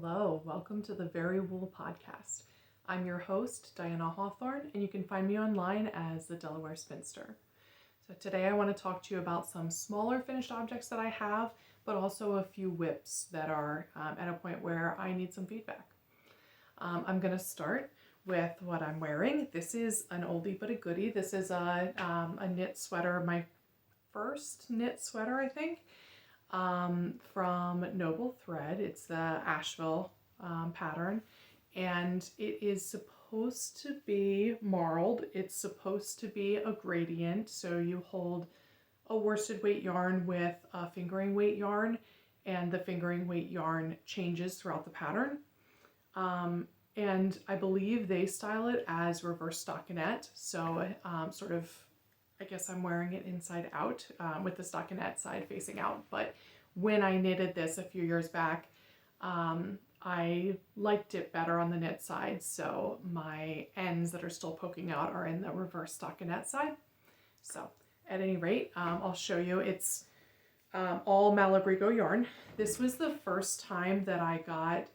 Hello, welcome to the Very Wool podcast. I'm your host, Diana Hawthorne, and you can find me online as the Delaware Spinster. So today I want to talk to you about some smaller finished objects that I have, but also a few whips that are at a point where I need some feedback. I'm going to start with what I'm wearing. This is an oldie but a goodie. This is a knit sweater, my first knit sweater, I think. From Noble Thread. It's the Asheville pattern, and it is supposed to be marled. It's supposed to be a gradient, so you hold a worsted weight yarn with a fingering weight yarn, and the fingering weight yarn changes throughout the pattern. And I believe they style it as reverse stockinette, so I guess I'm wearing it inside out with the stockinette side facing out. But when I knitted this a few years back, I liked it better on the knit side. So my ends that are still poking out are in the reverse stockinette side. So at any rate, I'll show you. It's all Malabrigo yarn. This was the first time that I got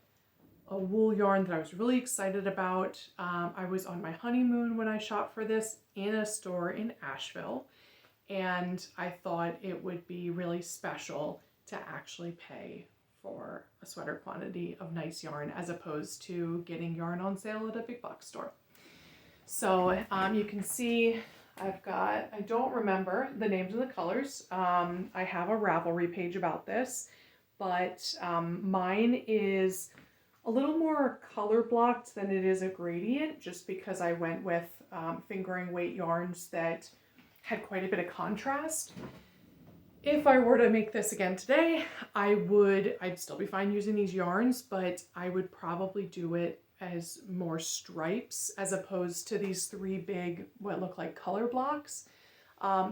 a wool yarn that I was really excited about. I was on my honeymoon when I shopped for this in a store in Asheville, and I thought it would be really special to actually pay for a sweater quantity of nice yarn as opposed to getting yarn on sale at a big box store. So you can see I don't remember the names of the colors. I have a Ravelry page about this, but mine is a little more color blocked than it is a gradient, just because I went with fingering weight yarns that had quite a bit of contrast. If I were to make this again today, I'd still be fine using these yarns, but I would probably do it as more stripes as opposed to these three big, what look like color blocks.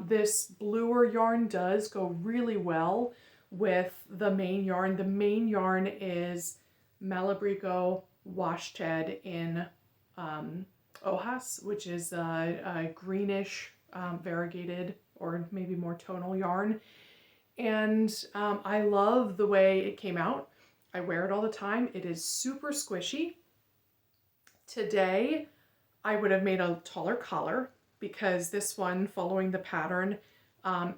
This bluer yarn does go really well with the main yarn. The main yarn is Malabrigo Washted in Hojas, which is a greenish variegated or maybe more tonal yarn. And I love the way it came out. I wear it all the time. It is super squishy. Today, I would have made a taller collar because this one, following the pattern,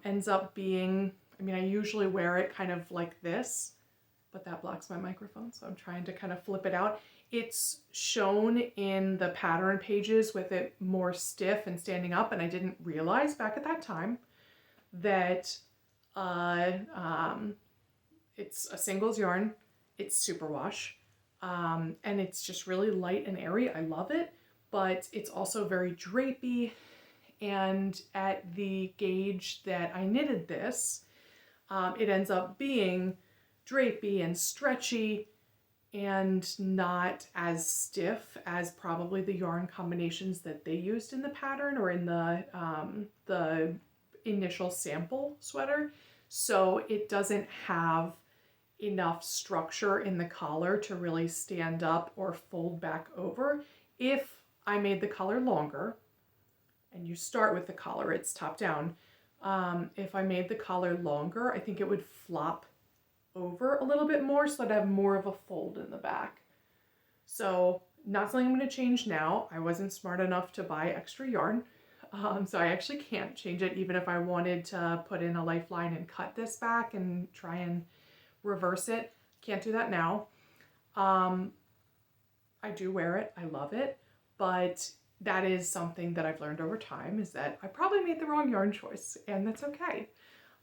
ends up being, I usually wear it kind of like this, but that blocks my microphone, so I'm trying to kind of flip it out. It's shown in the pattern pages with it more stiff and standing up, and I didn't realize back at that time that it's a singles yarn, it's superwash, and it's just really light and airy. I love it, but it's also very drapey, and at the gauge that I knitted this, it ends up being drapey and stretchy and not as stiff as probably the yarn combinations that they used in the pattern or in the initial sample sweater. So it doesn't have enough structure in the collar to really stand up or fold back over. If I made the collar longer, and you start with the collar, it's top down. If I made the collar longer, I think it would flop over a little bit more so that I have more of a fold in the back. So not something I'm going to change now. I wasn't smart enough to buy extra yarn. So I actually can't change it even if I wanted to put in a lifeline and cut this back and try and reverse it. Can't do that now. I do wear it. I love it. But that is something that I've learned over time, is that I probably made the wrong yarn choice, and that's okay.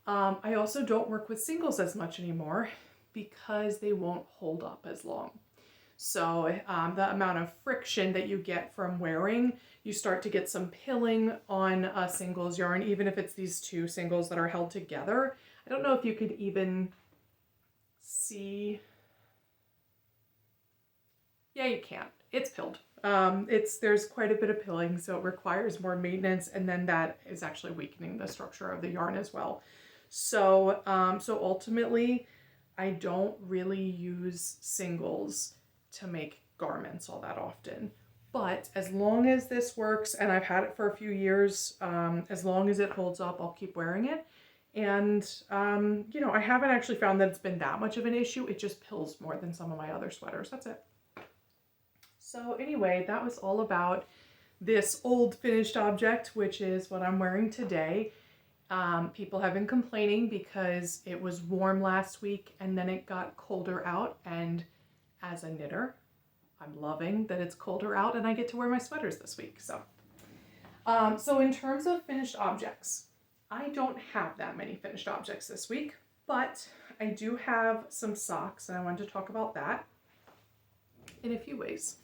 I also don't work with singles as much anymore because they won't hold up as long. So the amount of friction that you get from wearing, you start to get some pilling on a singles yarn, even if it's these two singles that are held together. I don't know if you could even see. Yeah, you can. It's pilled. There's quite a bit of pilling, so it requires more maintenance, and then that is actually weakening the structure of the yarn as well. So ultimately, I don't really use singles to make garments all that often. But as long as this works, and I've had it for a few years, as long as it holds up, I'll keep wearing it. And, you know, I haven't actually found that it's been that much of an issue. It just pills more than some of my other sweaters. That's it. So anyway, that was all about this old finished object, which is what I'm wearing today. People have been complaining because it was warm last week and then it got colder out. And as a knitter, I'm loving that it's colder out and I get to wear my sweaters this week. So in terms of finished objects, I don't have that many finished objects this week, but I do have some socks and I wanted to talk about that in a few ways.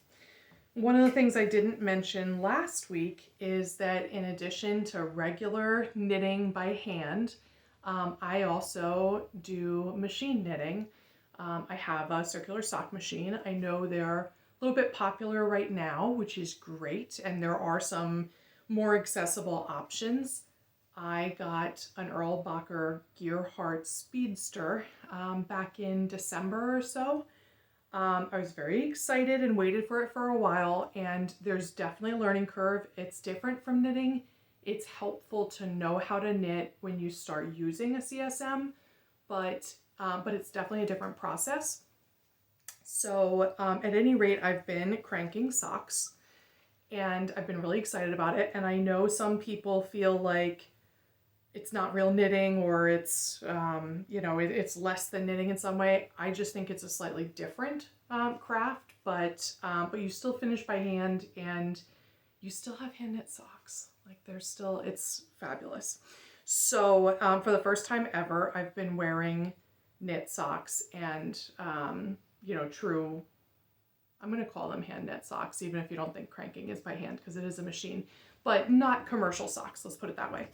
One of the things I didn't mention last week is that in addition to regular knitting by hand, I also do machine knitting. I have a circular sock machine. I know they're a little bit popular right now, which is great, and there are some more accessible options. I got an Erlbacher Speedster back in December or so. I was very excited and waited for it for a while, and there's definitely a learning curve. It's different from knitting. It's helpful to know how to knit when you start using a CSM, but it's definitely a different process. So at any rate, I've been cranking socks, and I've been really excited about it. And I know some people feel like it's not real knitting, or it's, you know, it's less than knitting in some way. I just think it's a slightly different craft, but you still finish by hand and you still have hand knit socks. Like it's fabulous. So for the first time ever, I've been wearing knit socks and, you know, true, I'm going to call them hand knit socks, even if you don't think cranking is by hand because it is a machine, but not commercial socks. Let's put it that way.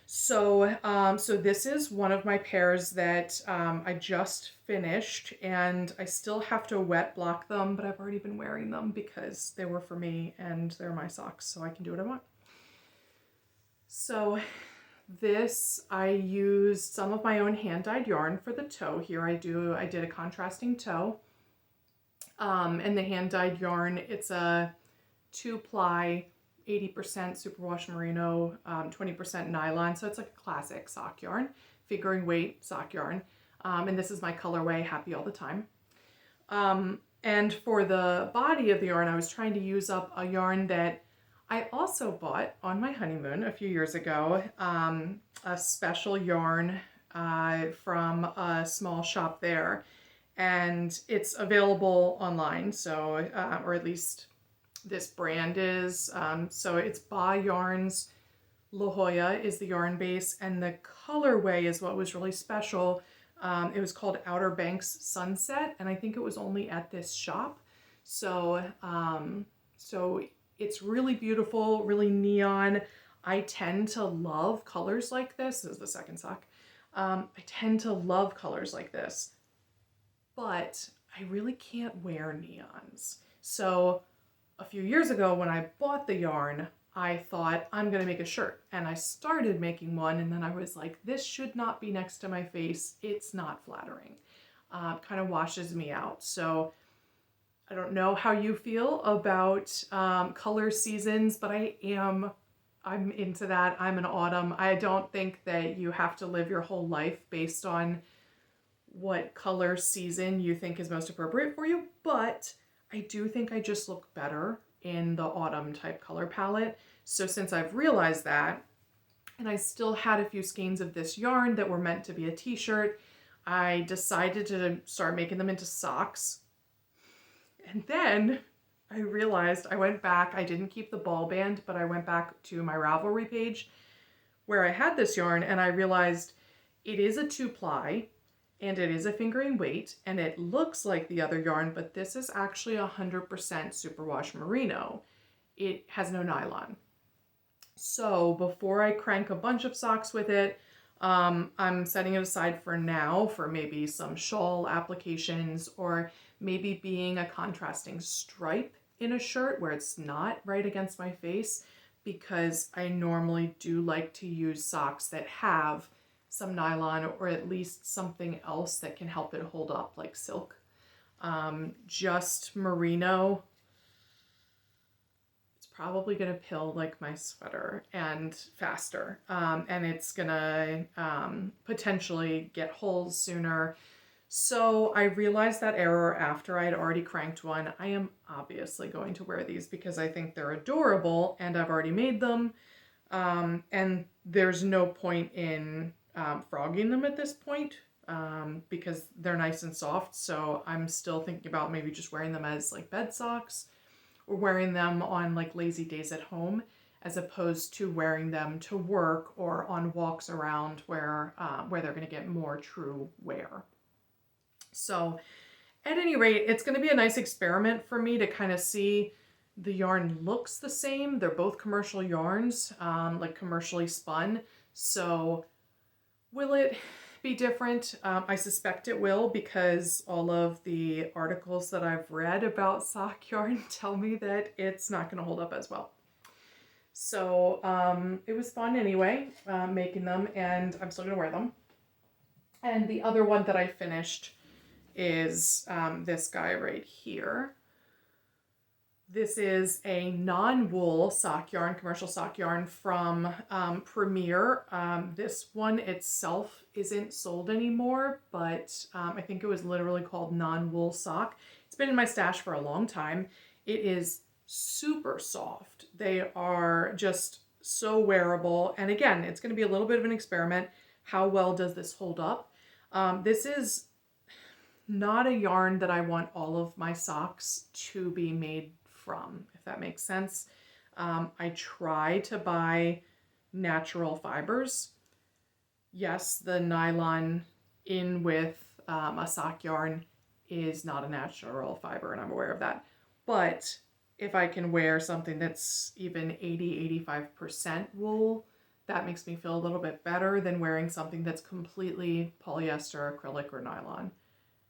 So, so this is one of my pairs that I just finished, and I still have to wet block them, but I've already been wearing them because they were for me and they're my socks, so I can do what I want. So this, I used some of my own hand-dyed yarn for the toe. Here I did a contrasting toe, and the hand-dyed yarn, it's a 2-ply 80% superwash merino, 20% nylon. So it's like a classic sock yarn, figuring weight sock yarn. And this is my colorway, Happy All the Time. And for the body of the yarn, I was trying to use up a yarn that I also bought on my honeymoon a few years ago, a special yarn from a small shop there. And it's available online, so, or at least this brand is, so it's Ba Yarns. La Jolla is the yarn base, and the colorway is what was really special. It was called Outer Banks Sunset, and I think it was only at this shop. So, so it's really beautiful, really neon. I tend to love colors like this. This is the second sock. I tend to love colors like this, but I really can't wear neons. So a few years ago when I bought the yarn, I thought I'm gonna make a shirt, and I started making one, and then I was like, this should not be next to my face. It's not flattering. Kind of washes me out. So I don't know how you feel about color seasons, but I'm into that. I'm an autumn. I don't think that you have to live your whole life based on what color season you think is most appropriate for you, but I do think I just look better in the autumn type color palette. So since I've realized that, and I still had a few skeins of this yarn that were meant to be a t-shirt, I decided to start making them into socks. And then I realized I went back, I didn't keep the ball band, but I went back to my Ravelry page where I had this yarn, and I realized it is a 2-ply, and it is a fingering weight, and it looks like the other yarn, but this is actually 100% superwash merino. It has no nylon. So before I crank a bunch of socks with it, I'm setting it aside for now for maybe some shawl applications, or maybe being a contrasting stripe in a shirt where it's not right against my face, because I normally do like to use socks that have some nylon, or at least something else that can help it hold up, like silk. Just merino, it's probably going to pill like my sweater and faster. And it's going to potentially get holes sooner. So I realized that error after I had already cranked one. I am obviously going to wear these because I think they're adorable and I've already made them. And there's no point in frogging them at this point because they're nice and soft. So I'm still thinking about maybe just wearing them as like bed socks or wearing them on like lazy days at home as opposed to wearing them to work or on walks around where they're going to get more true wear. So at any rate, it's going to be a nice experiment for me to kind of see. The yarn looks the same. They're both commercial yarns, like commercially spun. So will it be different? I suspect it will because all of the articles that I've read about sock yarn tell me that it's not going to hold up as well. So it was fun anyway, making them, and I'm still going to wear them. And the other one that I finished is this guy right here. This is a non-wool sock yarn, commercial sock yarn from Premier. This one itself isn't sold anymore, but I think it was literally called non-wool sock. It's been in my stash for a long time. It is super soft. They are just so wearable. And again, it's going to be a little bit of an experiment. How well does this hold up? This is not a yarn that I want all of my socks to be made from, if that makes sense. I try to buy natural fibers. Yes, the nylon in with a sock yarn is not a natural fiber, and I'm aware of that. But if I can wear something that's even 80-85% wool, that makes me feel a little bit better than wearing something that's completely polyester, acrylic, or nylon.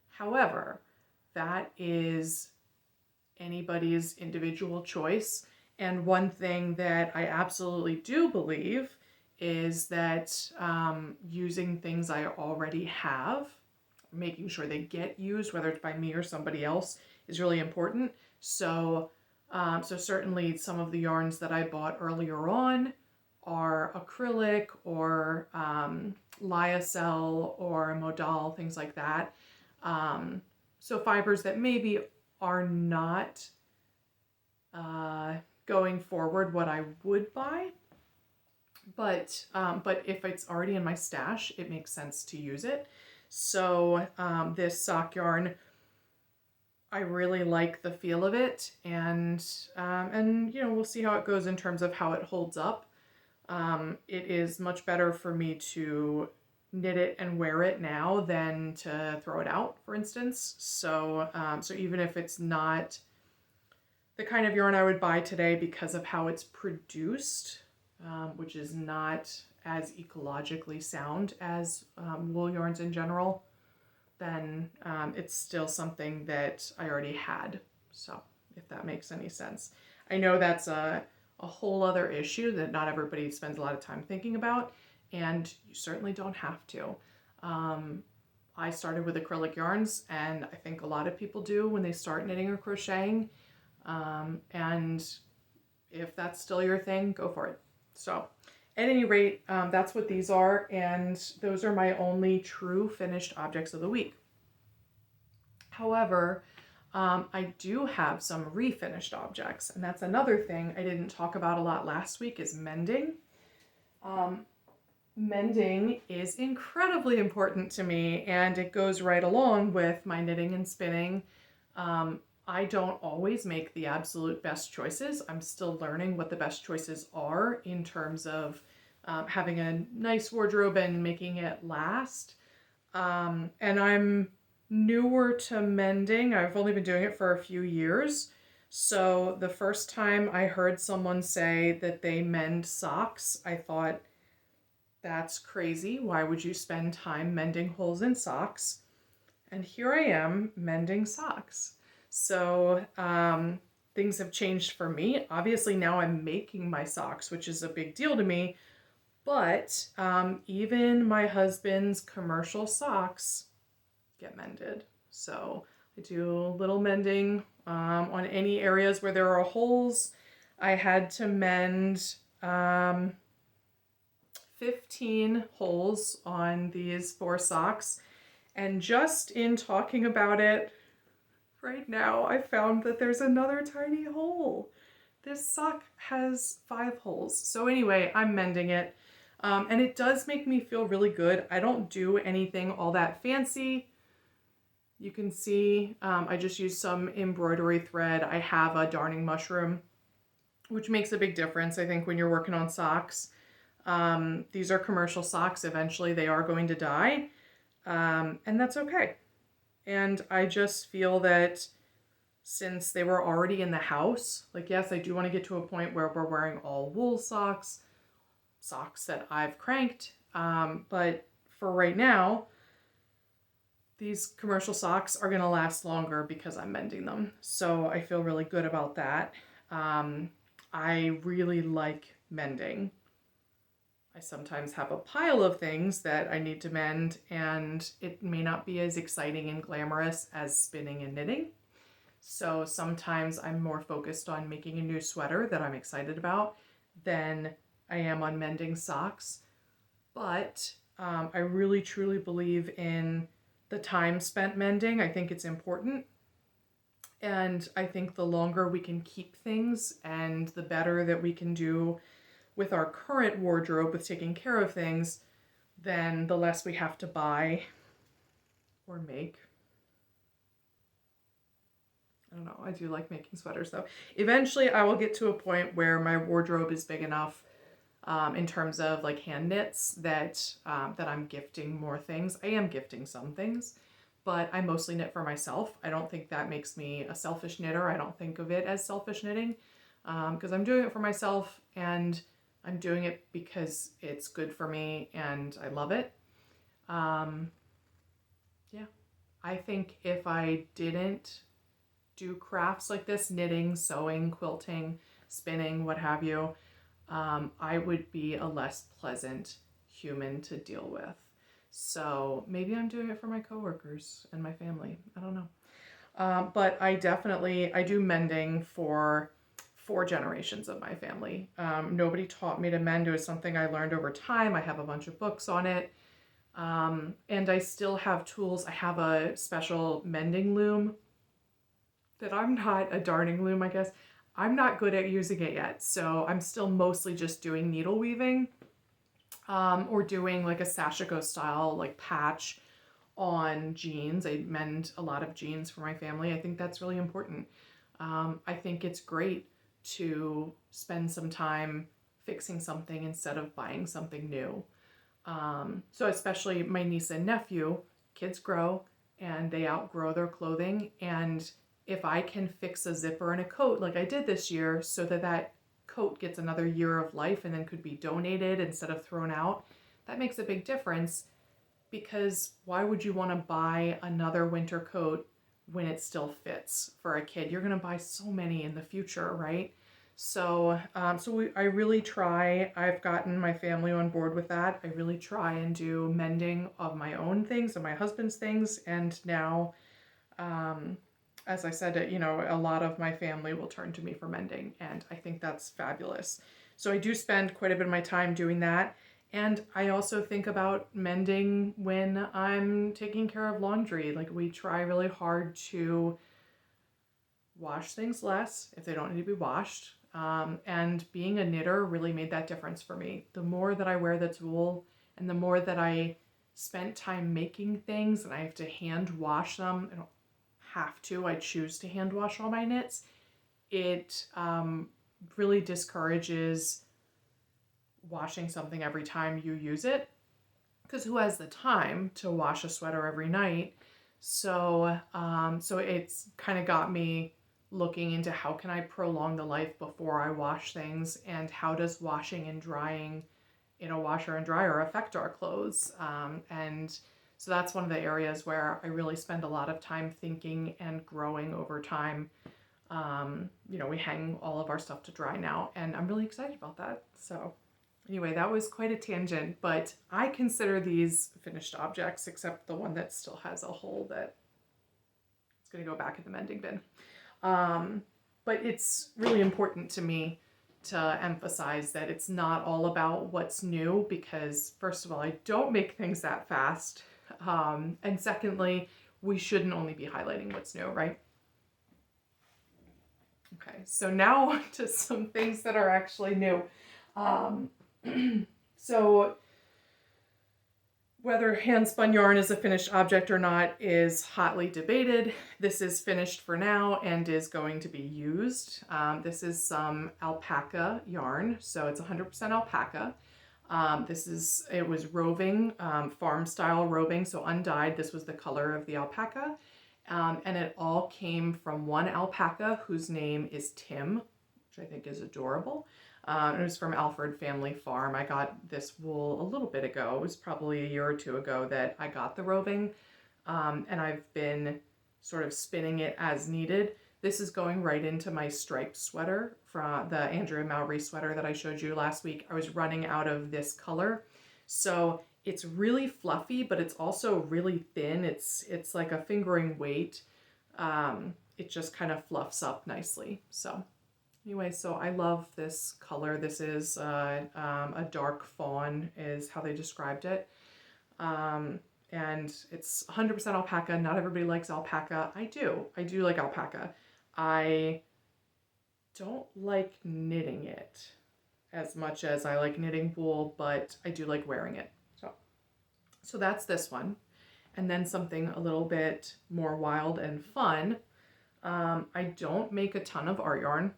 However, that is anybody's individual choice. And one thing that I absolutely do believe is that using things I already have, making sure they get used, whether it's by me or somebody else, is really important. So, so certainly some of the yarns that I bought earlier on are acrylic or lyocell or modal, things like that. So fibers that maybe are not going forward what I would buy, but if it's already in my stash, it makes sense to use it. So this sock yarn, I really like the feel of it, and you know, we'll see how it goes in terms of how it holds up. It is much better for me to knit it and wear it now than to throw it out, for instance. So so even if it's not the kind of yarn I would buy today because of how it's produced, which is not as ecologically sound as wool yarns in general, then it's still something that I already had. So if that makes any sense. I know that's a whole other issue that not everybody spends a lot of time thinking about, and you certainly don't have to. I started with acrylic yarns, and I think a lot of people do when they start knitting or crocheting. And if that's still your thing, go for it. So at any rate, that's what these are, and those are my only true finished objects of the week. However, I do have some refinished objects, and that's another thing I didn't talk about a lot last week is mending. Mending is incredibly important to me, and it goes right along with my knitting and spinning. I don't always make the absolute best choices. I'm still learning what the best choices are in terms of having a nice wardrobe and making it last. And I'm newer to mending. I've only been doing it for a few years. So the first time I heard someone say that they mend socks, I thought, that's crazy. Why would you spend time mending holes in socks? And here I am mending socks. So things have changed for me. Obviously now I'm making my socks, which is a big deal to me. But even my husband's commercial socks get mended. So I do a little mending on any areas where there are holes. I had to mend 15 holes on these 4 socks. And just in talking about it right now, I found that there's another tiny hole. This sock has 5 holes. So anyway, I'm mending it. And it does make me feel really good. I don't do anything all that fancy. You can see I just used some embroidery thread. I have a darning mushroom, which makes a big difference, I think, when you're working on socks. These are commercial socks. Eventually they are going to die, and that's okay. And I just feel that since they were already in the house, like, yes, I do want to get to a point where we're wearing all wool socks that I've cranked, but for right now, these commercial socks are going to last longer because I'm mending them. So I feel really good about that. I really like mending. I sometimes have a pile of things that I need to mend, and it may not be as exciting and glamorous as spinning and knitting. So sometimes I'm more focused on making a new sweater that I'm excited about than I am on mending socks. But I really truly believe in the time spent mending. I think it's important. And I think the longer we can keep things and the better that we can do with our current wardrobe with taking care of things, then the less we have to buy or make. I don't know, I do like making sweaters though. Eventually I will get to a point where my wardrobe is big enough in terms of like hand knits that I'm gifting more things. I am gifting some things, but I mostly knit for myself. I don't think that makes me a selfish knitter. I don't think of it as selfish knitting because I'm doing it for myself and I'm doing it because it's good for me and I love it. Yeah, I think if I didn't do crafts like this, knitting, sewing, quilting, spinning, what have you, I would be a less pleasant human to deal with. So maybe I'm doing it for my coworkers and my family. I don't know. But I do mending for 4 generations of my family. Nobody taught me to mend. It was something I learned over time. I have a bunch of books on it. And I still have tools. I have a special mending loom that I'm not a darning loom, I guess. I'm not good at using it yet. So I'm still mostly just doing needle weaving or doing like a sashiko style like patch on jeans. I mend a lot of jeans for my family. I think that's really important. I think it's great to spend some time fixing something instead of buying something new. So especially my niece and nephew, kids grow and they outgrow their clothing. And if I can fix a zipper in a coat like I did this year so that that coat gets another year of life and then could be donated instead of thrown out, that makes a big difference. Because why would you want to buy another winter coat when it still fits for a kid? You're going to buy so many in the future, right? So, I really try. I've gotten my family on board with that. I really try and do mending of my own things and my husband's things. And now, as I said, a lot of my family will turn to me for mending, and I think that's fabulous. So I do spend quite a bit of my time doing that. And I also think about mending when I'm taking care of laundry. Like, we try really hard to wash things less if they don't need to be washed. And being a knitter really made that difference for me. The more that I wear the tool and the more that I spent time making things and I have to hand wash them, I don't have to, I choose to hand wash all my knits, it really discourages washing something every time you use it, because who has the time to wash a sweater every night? So it's kind of got me looking into how can I prolong the life before I wash things, and how does washing and drying in a washer and dryer affect our clothes? And so that's one of the areas where I really spend a lot of time thinking and growing over time. We hang all of our stuff to dry now, and I'm really excited about that. So anyway, that was quite a tangent, but I consider these finished objects, except the one that still has a hole that is going to go back in the mending bin. But it's really important to me to emphasize that it's not all about what's new, because first of all, I don't make things that fast. And secondly, we shouldn't only be highlighting what's new, right? Okay, so now to some things that are actually new. So whether handspun yarn is a finished object or not is hotly debated. This is finished for now and is going to be used. This is some alpaca yarn, so it's 100% alpaca. It was roving, farm style roving, so undyed. This was the color of the alpaca. And it all came from one alpaca whose name is Tim, which I think is adorable. It was from Alford Family Farm. I got this wool a little bit ago. It was probably a year or two ago that I got the roving. And I've been sort of spinning it as needed. This is going right into my striped sweater from the Andrea Mowry sweater that I showed you last week. I was running out of this color. So it's really fluffy, but it's also really thin. It's like a fingering weight. It just kind of fluffs up nicely. So anyway, so I love this color. This is a dark fawn is how they described it. And it's 100% alpaca. Not everybody likes alpaca. I do like alpaca. I don't like knitting it as much as I like knitting wool, but I do like wearing it. So that's this one. And then something a little bit more wild and fun. I don't make a ton of art yarn.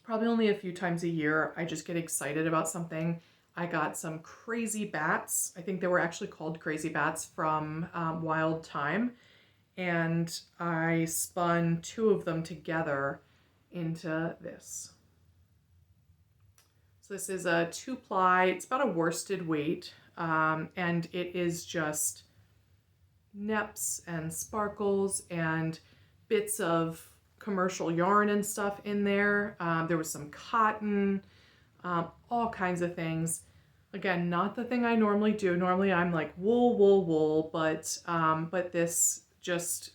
Probably only a few times a year. I just get excited about something. I got some crazy bats. I think they were actually called crazy bats from Wild Thyme. And I spun 2 of them together into this. So this is a 2-ply. It's about a worsted weight. And it is just neps and sparkles and bits of commercial yarn and stuff in there. There was some cotton, all kinds of things. Again, not the thing I normally do. Normally I'm like wool, but this just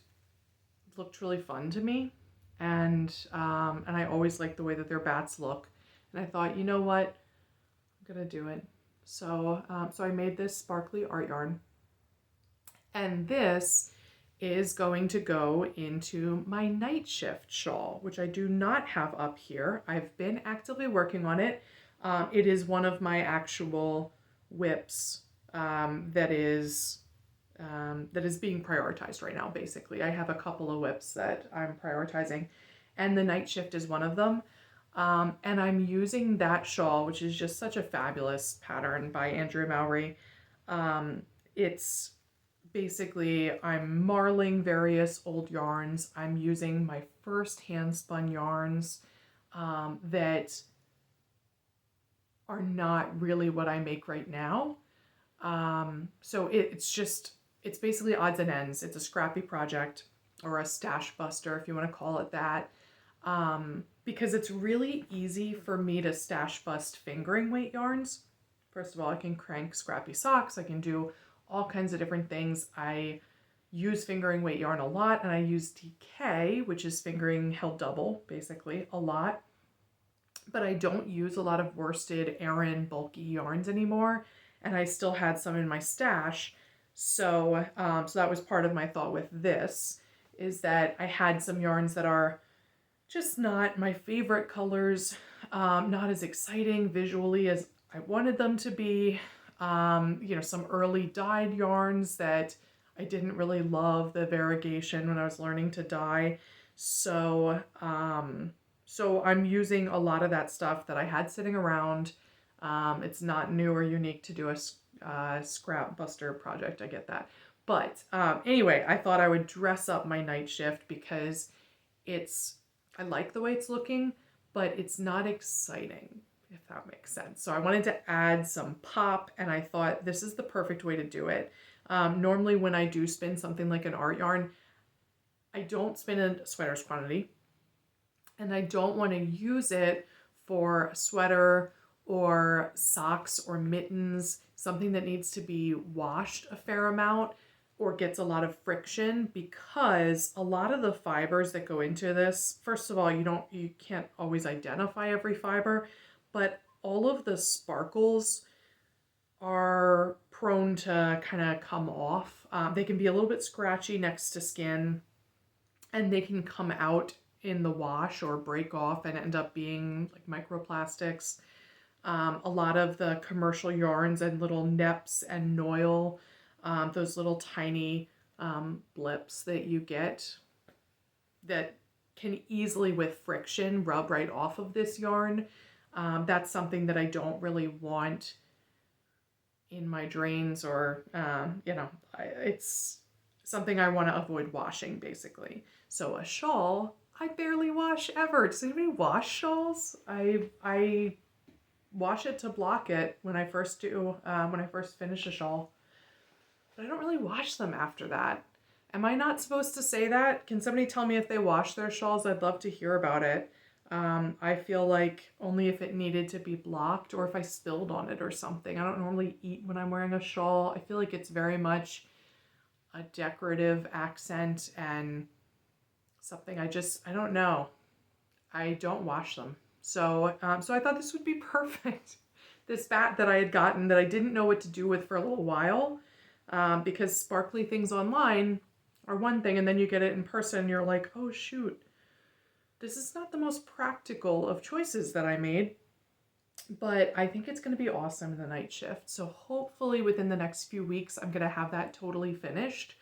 looked really fun to me. And I always like the way that their bats look. And I thought, you know what? I'm gonna do it. So I made this sparkly art yarn. And this is going to go into my Nightshift shawl, which I do not have up here. I've been actively working on it. It is one of my actual whips that is being prioritized right now, basically. I have a couple of whips that I'm prioritizing, and the Nightshift is one of them. And I'm using that shawl, which is just such a fabulous pattern by Andrea Mowry. It's basically, I'm marling various old yarns. I'm using my first hand spun yarns that are not really what I make right now. So it's basically odds and ends. It's a scrappy project, or a stash buster if you want to call it that. Because it's really easy for me to stash bust fingering weight yarns. First of all, I can crank scrappy socks. I can do all kinds of different things. I use fingering weight yarn a lot, and I use DK, which is fingering held double, basically, a lot. But I don't use a lot of worsted, Aran, bulky yarns anymore, and I still had some in my stash. So that was part of my thought with this, is that I had some yarns that are just not my favorite colors, not as exciting visually as I wanted them to be. Some early dyed yarns that I didn't really love the variegation when I was learning to dye. So I'm using a lot of that stuff that I had sitting around. It's not new or unique to do a scrap buster project. I get that. But anyway, I thought I would dress up my Nightshift because I like the way it's looking, but it's not exciting, if that makes sense. So I wanted to add some pop, and I thought this is the perfect way to do it. Normally when I do spin something like an art yarn, I don't spin a sweater's quantity, and I don't want to use it for a sweater or socks or mittens, something that needs to be washed a fair amount. or gets a lot of friction, because a lot of the fibers that go into this, first of all, you can't always identify every fiber, but all of the sparkles are prone to kind of come off. They can be a little bit scratchy next to skin, and they can come out in the wash or break off and end up being like microplastics. A lot of the commercial yarns and little neps and noil, those little tiny blips that you get that can easily, with friction, rub right off of this yarn. That's something that I don't really want in my drains, or, it's something I want to avoid washing, basically. So a shawl, I barely wash ever. Does anybody wash shawls? I wash it to block it when I first finish a shawl. But I don't really wash them after that. Am I not supposed to say that? Can somebody tell me if they wash their shawls? I'd love to hear about it. I feel like only if it needed to be blocked or if I spilled on it or something. I don't normally eat when I'm wearing a shawl. I feel like it's very much a decorative accent and something I don't know. I don't wash them. So I thought this would be perfect. This bat that I had gotten that I didn't know what to do with for a little while, because sparkly things online are one thing, and then you get it in person and you're like, oh shoot, this is not the most practical of choices that I made, but I think it's going to be awesome in the Nightshift. So hopefully within the next few weeks, I'm going to have that totally finished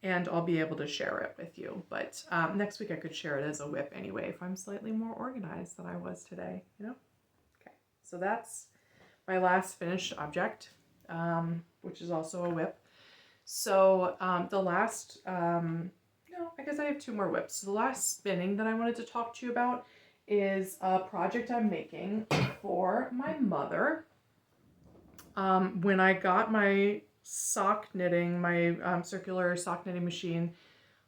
and I'll be able to share it with you. But next week I could share it as a whip anyway, if I'm slightly more organized than I was today, you know? Okay, so that's my last finished object, which is also a whip. So the last, no, I guess I have two more whips. So the last spinning that I wanted to talk to you about is a project I'm making for my mother. When I got my sock knitting, my circular sock knitting machine,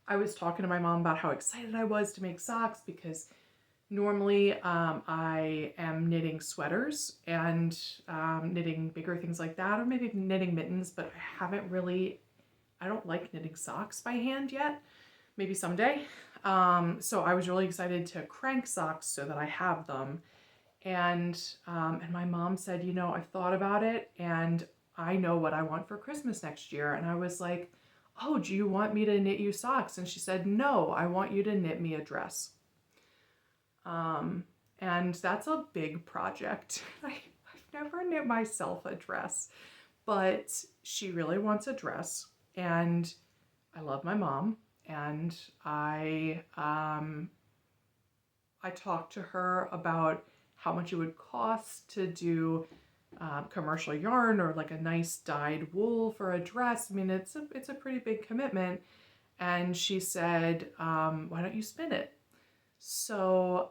I was talking to my mom about how excited I was to make socks, because normally I am knitting sweaters and knitting bigger things like that, or maybe knitting mittens, but I don't like knitting socks by hand yet. Maybe someday. So I was really excited to crank socks so that I have them. And my mom said, I've thought about it and I know what I want for Christmas next year. And I was like, oh, do you want me to knit you socks? And she said, no, I want you to knit me a dress. And that's a big project. I've never knit myself a dress, but she really wants a dress. And I love my mom. And I talked to her about how much it would cost to do commercial yarn or like a nice dyed wool for a dress. I mean, it's a pretty big commitment. And she said, why don't you spin it? So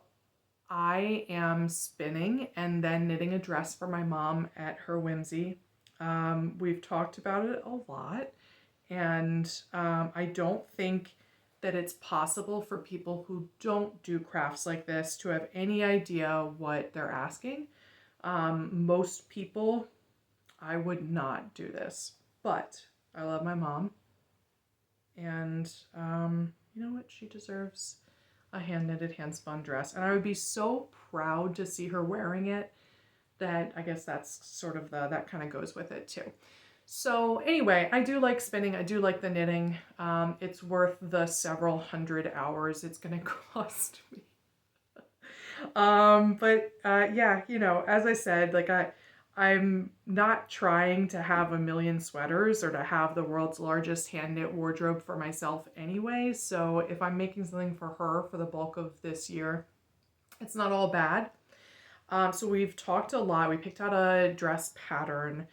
I am spinning and then knitting a dress for my mom at her whimsy. We've talked about it a lot. And I don't think that it's possible for people who don't do crafts like this to have any idea what they're asking. Most people, I would not do this, but I love my mom. And you know what? She deserves a hand-knitted, hand-spun dress. And I would be so proud to see her wearing it that I guess that's sort of that kind of goes with it too. So anyway, I do like spinning. I do like the knitting. It's worth the several hundred hours it's going to cost me. Yeah, as I said, like I'm not trying to have a million sweaters or to have the world's largest hand knit wardrobe for myself anyway. So if I'm making something for her for the bulk of this year, it's not all bad. So we've talked a lot. We picked out a dress pattern.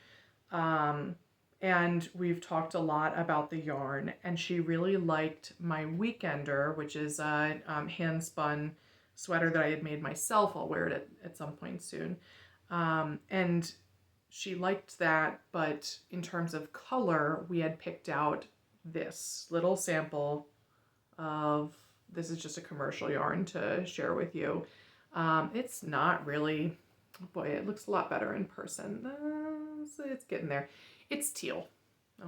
And we've talked a lot about the yarn, and she really liked my Weekender, which is a hand spun sweater that I had made myself. I'll wear it at some point soon. And she liked that, but in terms of color, we had picked out this little sample of, this is just a commercial yarn to share with you. It's not really, boy, it looks a lot better in person. So it's getting there. It's teal.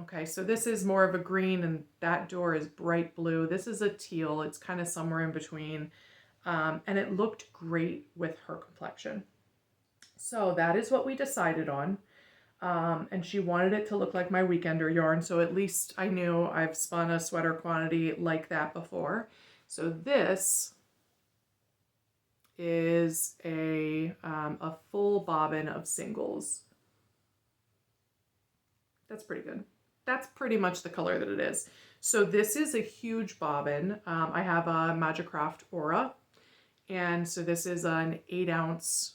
Okay, so this is more of a green and that door is bright blue. This is a teal. It's kind of somewhere in between. And it looked great with her complexion. So that is what we decided on. And she wanted it to look like my weekender yarn. So at least I knew I've spun a sweater quantity like that before. So this is a full bobbin of singles. That's pretty good. That's pretty much the color that it is. So this is a huge bobbin. I have a Majacraft Aura, and so this is an 8-ounce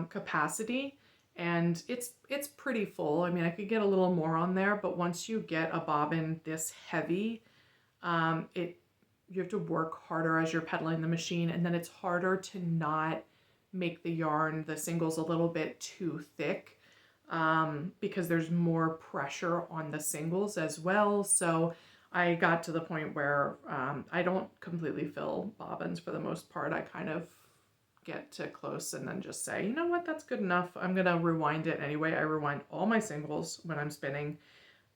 capacity, and it's pretty full. I mean, I could get a little more on there, but once you get a bobbin this heavy, you have to work harder as you're pedaling the machine, and then it's harder to not make the yarn, the singles, a little bit too thick. Because there's more pressure on the singles as well. So I got to the point where I don't completely fill bobbins for the most part. I kind of get to close and then just say, you know what, that's good enough. I'm going to rewind it anyway. I rewind all my singles when I'm spinning.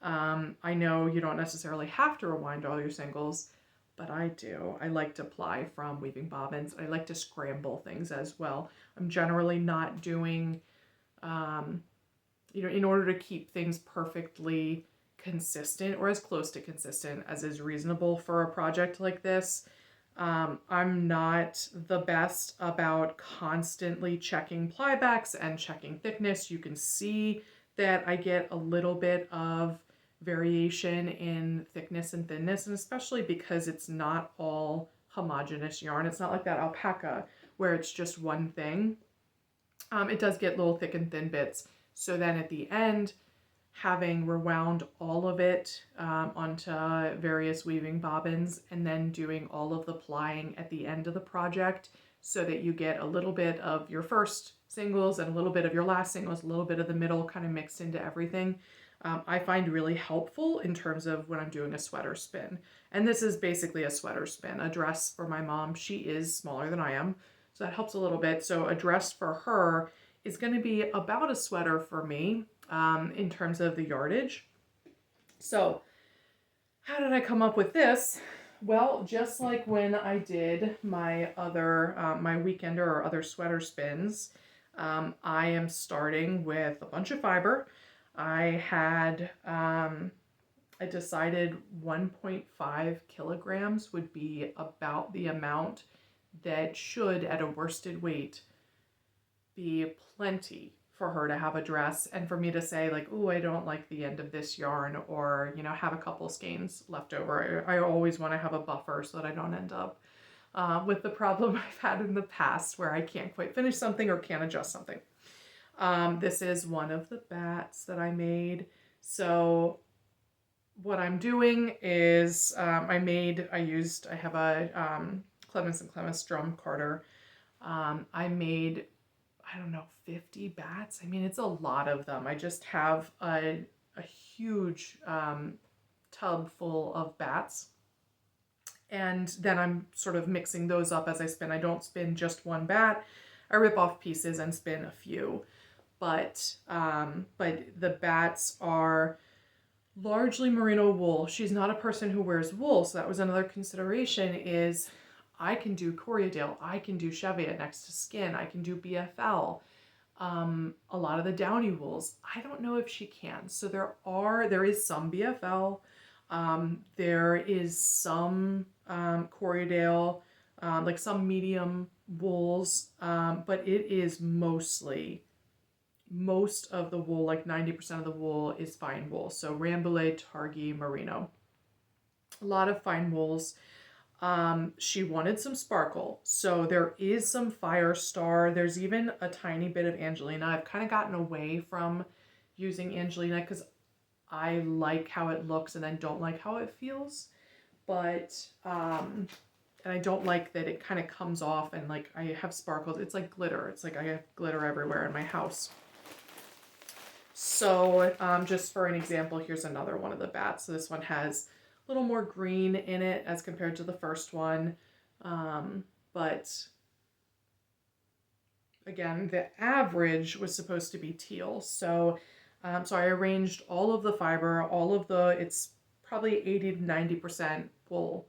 I know you don't necessarily have to rewind all your singles, but I do. I like to ply from weaving bobbins. I like to scramble things as well. I'm generally not doing... in order to keep things perfectly consistent or as close to consistent as is reasonable for a project like this, I'm not the best about constantly checking plybacks and checking thickness. You can see that I get a little bit of variation in thickness and thinness, and especially because it's not all homogeneous yarn. It's not like that alpaca where it's just one thing. It does get little thick and thin bits. So then at the end, having rewound all of it onto various weaving bobbins and then doing all of the plying at the end of the project so that you get a little bit of your first singles and a little bit of your last singles, a little bit of the middle kind of mixed into everything, I find really helpful in terms of when I'm doing a sweater spin. And this is basically a sweater spin, a dress for my mom. She is smaller than I am, so that helps a little bit. So a dress for her is going to be about a sweater for me in terms of the yardage. So how did I come up with this? Well, just like when I did my other, my weekender or other sweater spins, I am starting with a bunch of fiber. I decided 1.5 kilograms would be about the amount that should, at a worsted weight, be plenty for her to have a dress and for me to say like, oh, I don't like the end of this yarn, or, have a couple skeins left over. I always want to have a buffer so that I don't end up with the problem I've had in the past where I can't quite finish something or can't adjust something. This is one of the bats that I made. So what I'm doing is I have a Clemes and Clemes drum carder. I made, I don't know, 50 bats. I mean, it's a lot of them. I just have a huge tub full of bats. And then I'm sort of mixing those up as I spin. I don't spin just one bat. I rip off pieces and spin a few. But the bats are largely merino wool. She's not a person who wears wool, so that was another consideration. Is I can do Corriedale, I can do Cheviot next to skin, I can do BFL. A lot of the downy wools, I don't know if she can. So there is some BFL, there is some Corriedale, like some medium wools, but it is most of the wool, like 90% of the wool, is fine wool. So Rambouillet, Targhee, Merino. A lot of fine wools. She wanted some sparkle. So there is some Firestar. There's even a tiny bit of Angelina. I've kind of gotten away from using Angelina because I like how it looks and then don't like how it feels. But, and I don't like that it kind of comes off and like I have sparkles. It's like glitter. It's like I have glitter everywhere in my house. So just for an example, here's another one of the bats. So this one has a little more green in it as compared to the first one. But again, the average was supposed to be teal. So So I arranged all of the fiber, it's probably 80 to 90% wool.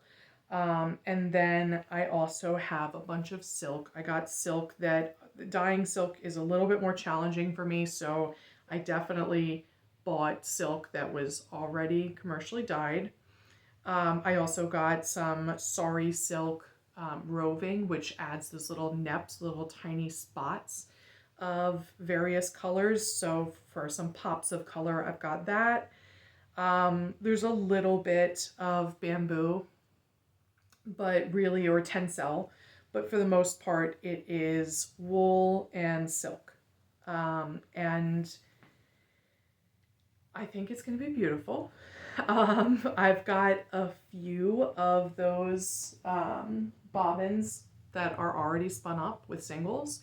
And then I also have a bunch of silk. I got silk that, dyeing silk is a little bit more challenging for me, so I definitely bought silk that was already commercially dyed. I also got some sari silk roving, which adds those little neps, little tiny spots of various colors. So for some pops of color, I've got that. There's a little bit of bamboo, but really, or tencel, but for the most part, it is wool and silk. And I think it's going to be beautiful. I've got a few of those bobbins that are already spun up with singles,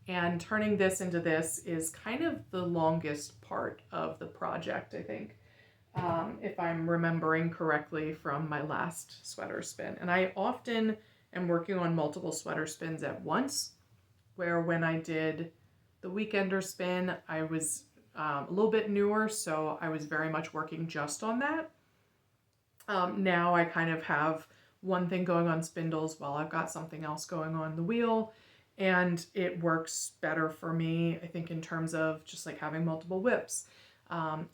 and turning this into this is kind of the longest part of the project, I think, if I'm remembering correctly from my last sweater spin. And I often am working on multiple sweater spins at once, where when I did the weekender spin, I was a little bit newer, so I was very much working just on that. Now I kind of have one thing going on spindles while I've got something else going on the wheel, and it works better for me, I think, in terms of just like having multiple whips.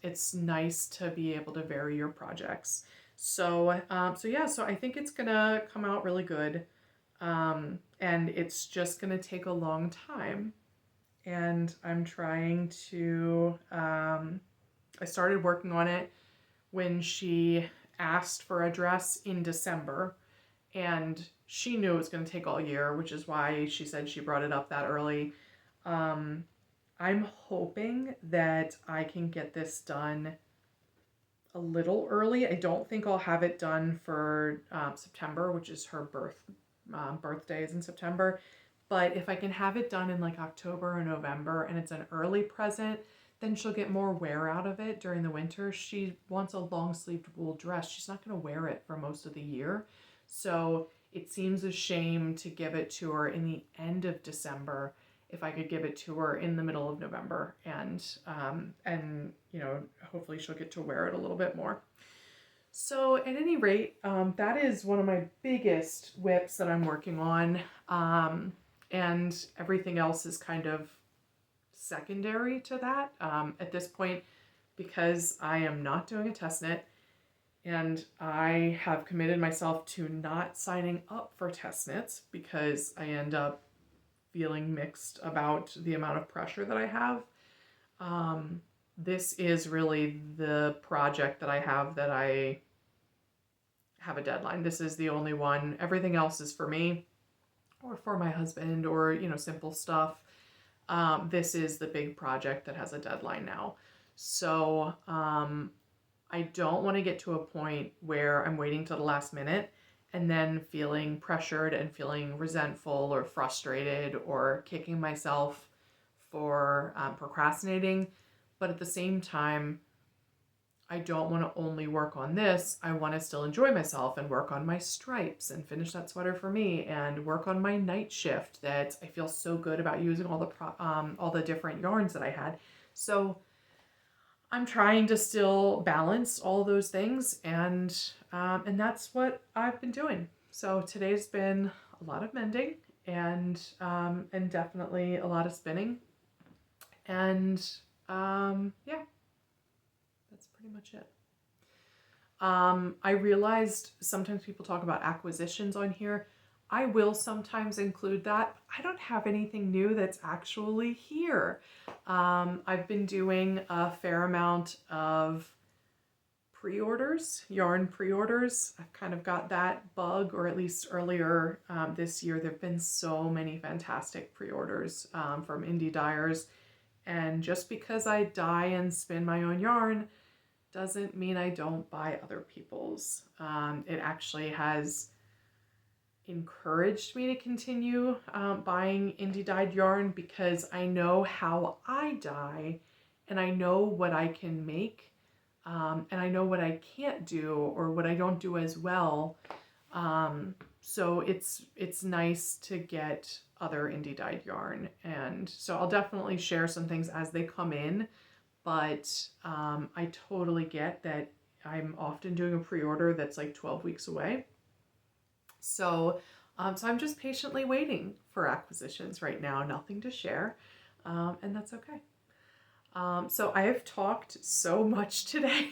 It's nice to be able to vary your projects. So I think it's gonna come out really good, and it's just gonna take a long time. And I'm trying to. I started working on it when she asked for a dress in December, and she knew it was going to take all year, which is why she said she brought it up that early. I'm hoping that I can get this done a little early. I don't think I'll have it done for September, which is her birthday is in September. But if I can have it done in like October or November and it's an early present, then she'll get more wear out of it during the winter. She wants a long sleeved wool dress. She's not going to wear it for most of the year. So it seems a shame to give it to her in the end of December if I could give it to her in the middle of November, and you know, hopefully she'll get to wear it a little bit more. So at any rate, that is one of my biggest whips that I'm working on, and everything else is kind of secondary to that at this point, because I am not doing a test knit, and I have committed myself to not signing up for test knits because I end up feeling mixed about the amount of pressure that I have. This is really the project that I have a deadline. This is the only one. Everything else is for me or for my husband, or, you know, simple stuff. This is the big project that has a deadline now. So I don't want to get to a point where I'm waiting till the last minute and then feeling pressured and feeling resentful or frustrated or kicking myself for procrastinating. But at the same time, I don't want to only work on this. I want to still enjoy myself and work on my stripes and finish that sweater for me, and work on my Nightshift that I feel so good about using all the different yarns that I had. So I'm trying to still balance all those things, and that's what I've been doing. So today's been a lot of mending and definitely a lot of spinning, and yeah, that's pretty much it. I realized sometimes people talk about acquisitions on here. I will sometimes include that. I don't have anything new that's actually here. I've been doing a fair amount of pre-orders, yarn pre-orders. I've kind of got that bug, or at least earlier this year, there've been so many fantastic pre-orders from indie dyers. And just because I dye and spin my own yarn doesn't mean I don't buy other people's. It actually has encouraged me to continue buying indie dyed yarn, because I know how I dye and I know what I can make, and I know what I can't do or what I don't do as well. So it's nice to get other indie dyed yarn, and so I'll definitely share some things as they come in. but I totally get that I'm often doing a pre-order that's like 12 weeks away. So, so I'm just patiently waiting for acquisitions right now, nothing to share, and that's okay. So I have talked so much today.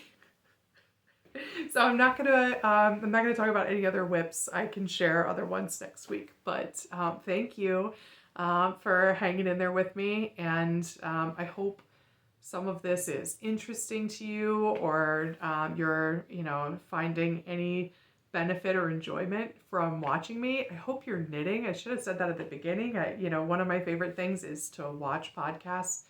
So I'm not gonna talk about any other whips. I can share other ones next week. But thank you for hanging in there with me, and I hope some of this is interesting to you, or you're finding any benefit or enjoyment from watching me. I hope you're knitting. I should have said that at the beginning. One of my favorite things is to watch podcasts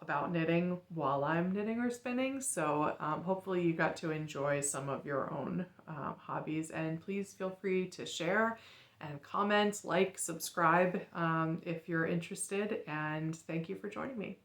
about knitting while I'm knitting or spinning. So hopefully you got to enjoy some of your own hobbies, and please feel free to share and comment, like, subscribe if you're interested, and thank you for joining me.